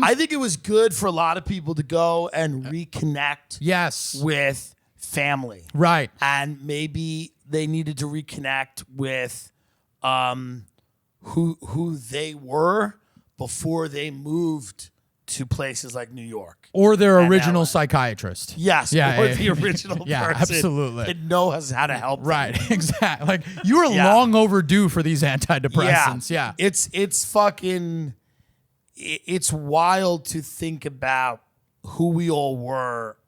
I think it was good for a lot of people to go and reconnect Yes. with family. Right. And maybe they needed to reconnect with who they were before they moved to places like New York. Or their And original LA. psychiatrist. Yes, Yeah, or yeah, the original yeah, person absolutely. that knows how to help them. Right. Exactly. Like you are Yeah. long overdue for these antidepressants. Yeah. It's fucking it's wild to think about who we all were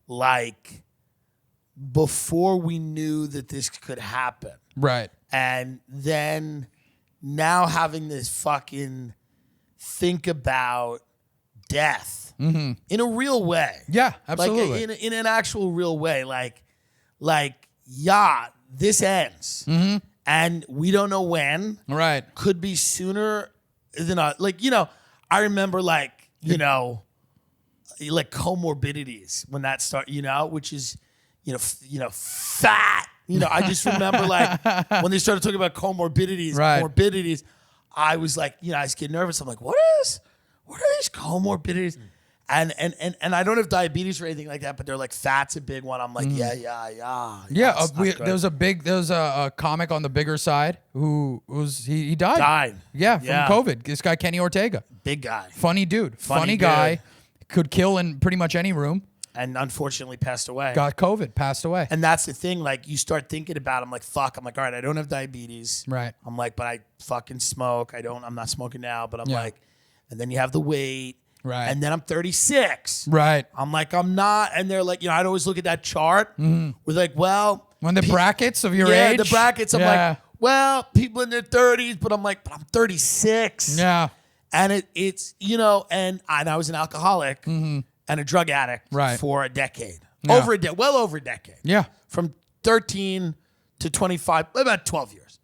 like before we knew that this could happen. Right. And then now having this fucking think about death in a real way. Yeah, absolutely. Like in an actual real way. Like yeah, this ends. And we don't know when. Right. Could be sooner than like, I remember like comorbidities when that started, which is, fat. I just remember like when they started talking about comorbidities, Right. morbidities, I was like, I just get nervous. I'm like, what are these comorbidities? And I don't have diabetes or anything like that, but they're like fat's a big one. I'm like, yeah. Yeah, it's not good. there was a comic on the bigger side who he died. Died. Yeah, from Yeah. COVID. This guy Kenny Ortega, Big guy. funny dude, funny dude. guy, could kill in pretty much any room. And unfortunately passed away. Got COVID, passed away. And that's the thing, like you start thinking about it, I'm like, fuck. I'm like, all right, I don't have diabetes. Right. I'm like, but I fucking smoke. I'm not smoking now, but I'm Yeah. like, and then you have the weight. Right. And then I'm 36. Right. I'm like, I'm not. And they're like, I'd always look at that chart. We're like, well. When the brackets of your yeah, age. the brackets. I'm Yeah. like, well, people in their 30s, but I'm like, but I'm 36. Yeah. And it's, and I was an alcoholic and a drug addict Right. for a decade. Yeah. Well over a decade. Yeah. From 13 to 25, about 12 years.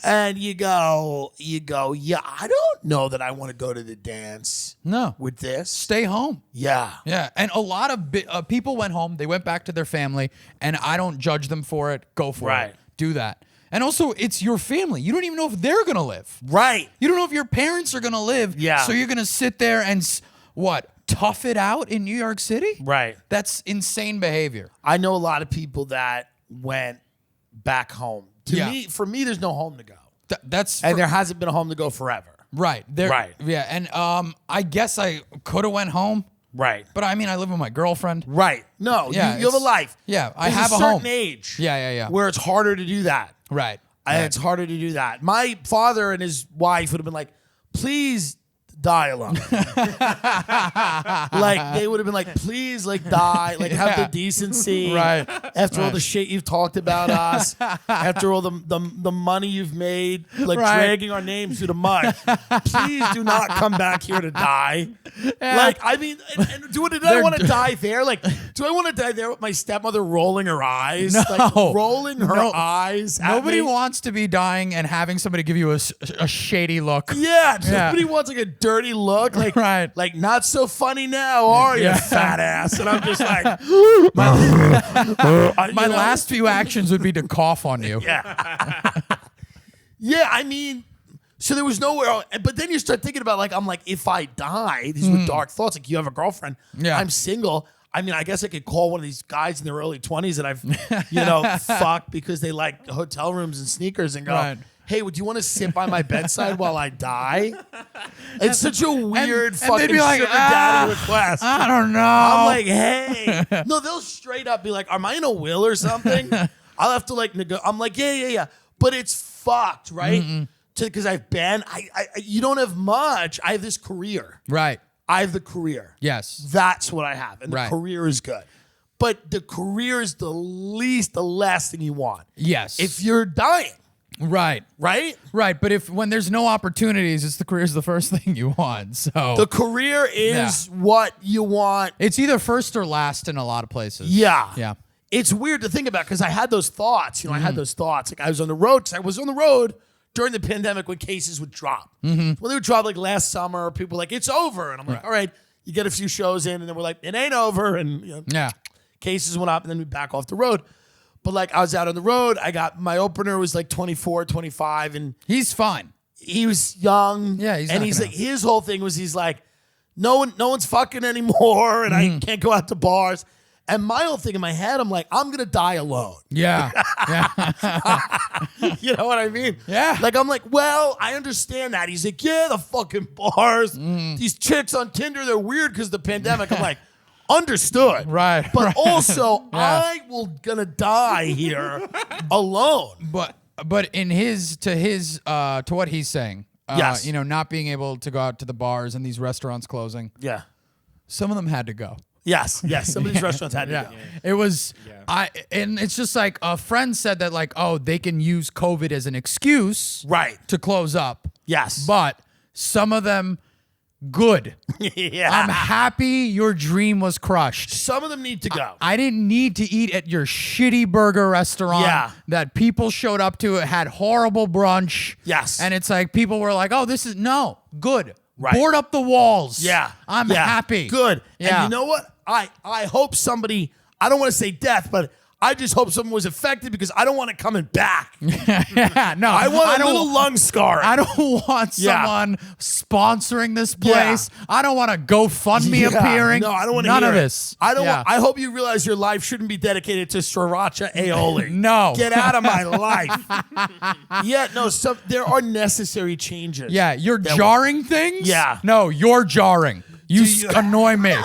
And you go, yeah, I don't know that I want to go to the dance No. with this. Stay home. Yeah. Yeah, and a lot of people went home. They went back to their family, and I don't judge them for it. Go for Right. it. Do that. And also, it's your family. You don't even know if they're going to live. Right. You don't know if your parents are going to live. Yeah. So you're going to sit there and, tough it out in New York City? Right. That's insane behavior. I know a lot of people that went back home. Yeah. For me, there's no home to go. That's And there hasn't been a home to go forever. right. Right. Yeah, and I guess I could have went home, Right. but I mean, I live with my girlfriend. Right. No, Yeah, you have a it's- life. yeah, I There's have a certain home. age. Yeah. Where it's harder to do that. Right. It's harder to do that. My father and his wife would have been like, please die alone. Like they would have been like, please die, like have the decency. Right. After all the shit you've talked about us, after all the money you've made, like Right. dragging our names through the mud, please do not come back here to die. Like, I mean, and do I want to die there? Like, do I want to die there with my stepmother rolling her eyes? No. Like, rolling her No. eyes at Nobody me? wants to be dying and having somebody give you a shady look. Yeah, Yeah. nobody wants like a dirty look. Like, Right. like not so funny now, are you, Yeah. fat ass? And I'm just like, My last few actions would be to cough on you. Yeah, I mean, so there was nowhere. But then you start thinking about I'm like, if I die, these were dark thoughts. Like, you have a girlfriend. Yeah. I'm single. I mean, I guess I could call one of these guys in their early 20s that I've, fucked because they like hotel rooms and sneakers and go, Right. hey, would you want to sit by my bedside while I die? It's such a weird and fucking they'd be like, sugar daddy request. I don't know. I'm like, hey. No, they'll straight up be like, am I in a will or something? I'll have to I'm like, yeah. But it's fucked, right? Because I've been, you don't have much. I have this career. right. I have the career. Yes. That's what I have. And the Right. career is good. But the career is the last thing you want. Yes. If you're dying, right. right? Right. But when there's no opportunities, the career's the first thing you want. So The career is what you want. it's either first or last in a lot of places. Yeah. Yeah. It's weird to think about because I had those thoughts. I had those thoughts. Like I was on the road. 'Cause I was on the road during the pandemic when cases would drop. When they would drop like last summer, people were like, it's over. And I'm like, all right, you get a few shows in and then we're like, it ain't over. And Yeah. cases went up and then we back off the road. But like I was out on the road. I got my opener was like 24, 25 and He's fine. he was young. Yeah, he's and not he's gonna- like his whole thing was he's like, no one's fucking anymore, and I can't go out to bars. And my whole thing in my head, I'm like, I'm gonna die alone. Yeah. You know what I mean? Yeah. Like, I'm like, well, I understand that. He's like, yeah, the fucking bars. These chicks on Tinder, they're weird because of the pandemic. I'm like, understood. Right, But right. also, I will gonna die here alone. But in to what he's saying, Yes. not being able to go out to the bars and these restaurants closing, Yeah. some of them had to go. Yes. Some of these restaurants had to go. It was and it's just like a friend said that like, oh, they can use COVID as an excuse Right. to close up. Yes. But some of them good. Yeah. I'm happy your dream was crushed. Some of them need to go. I didn't need to eat at your shitty burger restaurant that people showed up to. It had horrible brunch. Yes. And it's like people were like, oh, this is good. Right. Board up the walls. Yeah. I'm Yeah. happy. Good. Yeah. And you know what? I hope somebody, I don't want to say death, but I just hope someone was affected because I don't want it coming back. Yeah, no. I want a little lung scarring. I don't want someone sponsoring this place. I don't want a GoFundMe appearing. No, I don't want to None hear of it. this. I don't Yeah. want, I hope you realize your life shouldn't be dedicated to Sriracha aioli. No. Get out of my life. There are necessary changes. Yeah, you're jarring things? Yeah. No, you're jarring. You annoy me.